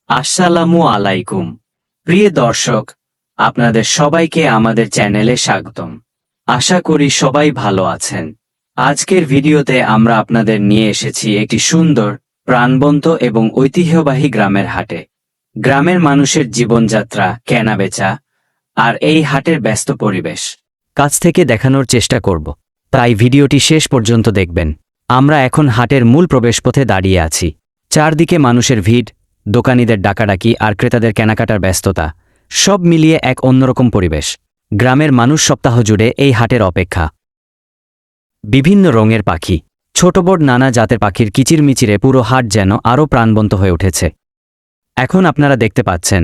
আসসালামু আলাইকুম প্রিয় দর্শক, আপনাদের সবাইকে আমাদের চ্যানেলে স্বাগতম। আশা করি সবাই ভালো আছেন। আজকের ভিডিওতে আমরা আপনাদের নিয়ে এসেছি একটি সুন্দর, প্রাণবন্ত এবং ঐতিহ্যবাহী গ্রামের হাটে। গ্রামের মানুষের জীবনযাত্রা, কেনাবেচা আর এই হাটের ব্যস্ত পরিবেশ কাছ থেকে দেখানোর চেষ্টা করব, তাই ভিডিওটি শেষ পর্যন্ত দেখবেন। আমরা এখন হাটের মূল প্রবেশপথে দাঁড়িয়ে আছি। চারদিকে মানুষের ভিড়, দোকানীদের ডাকাডাকি আর ক্রেতাদের কেনাকাটার ব্যস্ততা, সব মিলিয়ে এক অন্যরকম পরিবেশ। গ্রামের মানুষ সপ্তাহ জুড়ে এই হাটের অপেক্ষা। বিভিন্ন রঙের পাখি, ছোট বড় নানা জাতের পাখির কিচিরমিচিরে পুরো হাট যেন আরও প্রাণবন্ত হয়ে উঠেছে। এখন আপনারা দেখতে পাচ্ছেন,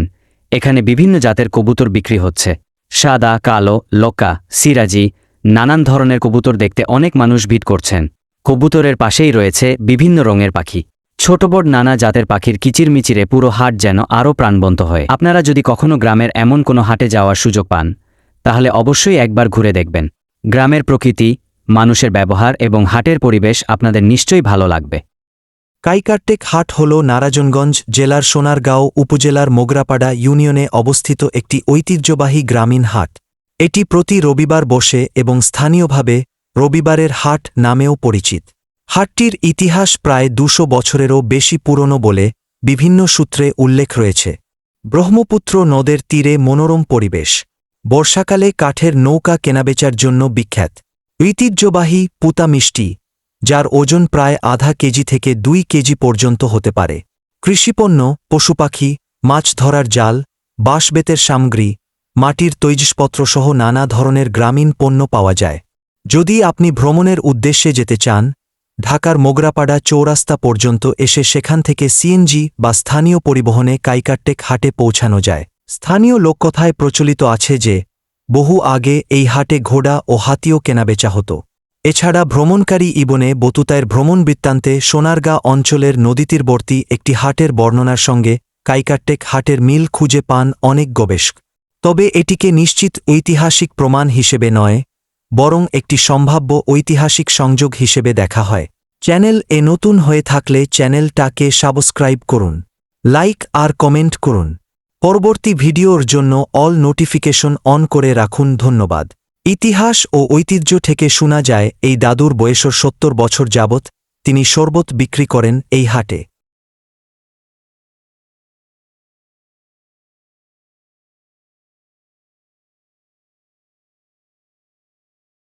এখানে বিভিন্ন জাতের কবুতর বিক্রি হচ্ছে। সাদা, কালো, লক্কা, সিরাজি, নানান ধরনের কবুতর দেখতে অনেক মানুষ ভিড় করছেন। কবুতরের পাশেই রয়েছে বিভিন্ন রঙের পাখি। ছোট বড় নানা জাতের পাখির কিচিরমিচিরে পুরো হাট যেন আরও প্রাণবন্ত হয়। আপনারা যদি কখনো গ্রামের এমন কোনো হাটে যাওয়ার সুযোগ পান, তাহলে অবশ্যই একবার ঘুরে দেখবেন। গ্রামের প্রকৃতি, মানুষের ব্যবহার এবং হাটের পরিবেশ আপনাদের নিশ্চয়ই ভালো লাগবে। কাইকারটেক হাট হল নারায়ণগঞ্জ জেলার সোনারগাঁও উপজেলার মোগরাপাড়া ইউনিয়নে অবস্থিত একটি ঐতিহ্যবাহী গ্রামীণ হাট। এটি প্রতি রবিবার বসে এবং স্থানীয়ভাবে রবিবারের হাট নামেও পরিচিত। হাটটির ইতিহাস প্রায় ২০০ বছরেরও বেশি পুরনো বলে বিভিন্ন সূত্রে উল্লেখ রয়েছে। ব্রহ্মপুত্র নদের তীরে মনোরম পরিবেশ, বর্ষাকালে কাঠের নৌকা কেনাবেচার জন্য বিখ্যাত। ঐতিহ্যবাহী পুতা মিষ্টি, যার ওজন প্রায় আধা কেজি থেকে ২ কেজি পর্যন্ত হতে পারে। কৃষিপণ্য, পশুপাখি, মাছ ধরার জাল, বাঁশ-বেতের সামগ্রী, মাটির তৈজসপত্রসহ নানা ধরনের গ্রামীণ পণ্য পাওয়া যায়। যদি আপনি ভ্রমণের উদ্দেশ্যে যেতে চান, ঢাকার মোগরাপাড়া চৌরাস্তা পর্যন্ত এসে সেখান থেকে সিএনজি বা স্থানীয় পরিবহনে কাইকারটেক হাটে পৌঁছানো যায়। স্থানীয় লোককথায় প্রচলিত আছে যে, বহু আগে এই হাটে ঘোড়া ও হাতিও কেনাবেচা হতো। এছাড়া ভ্রমণকারী ইবনে বতুতার ভ্রমণ বৃত্তান্তে সোনারগাঁ অঞ্চলের নদীতীরবর্তী একটি হাটের বর্ণনার সঙ্গে কাইকারটেক হাটের মিল খুঁজে পান অনেক গবেষক। তবে এটিকে নিশ্চিত ঐতিহাসিক প্রমাণ হিসেবে নয়, বরং একটি সম্ভাব্য ঐতিহাসিক সংযোগ হিসেবে দেখা হয়। চ্যানেল এ নতুন হয়ে থাকলে চ্যানেলটাকে সাবস্ক্রাইব করুন, লাইক আর কমেন্ট করুন। পরবর্তী ভিডিওর জন্য অল নোটিফিকেশন অন করে রাখুন। ধন্যবাদ। ইতিহাস ও ঐতিহ্য থেকে শোনা যায়, এই দাদুর বয়স ৭০ বছর যাবৎ তিনি শরবত বিক্রি করেন এই হাটে।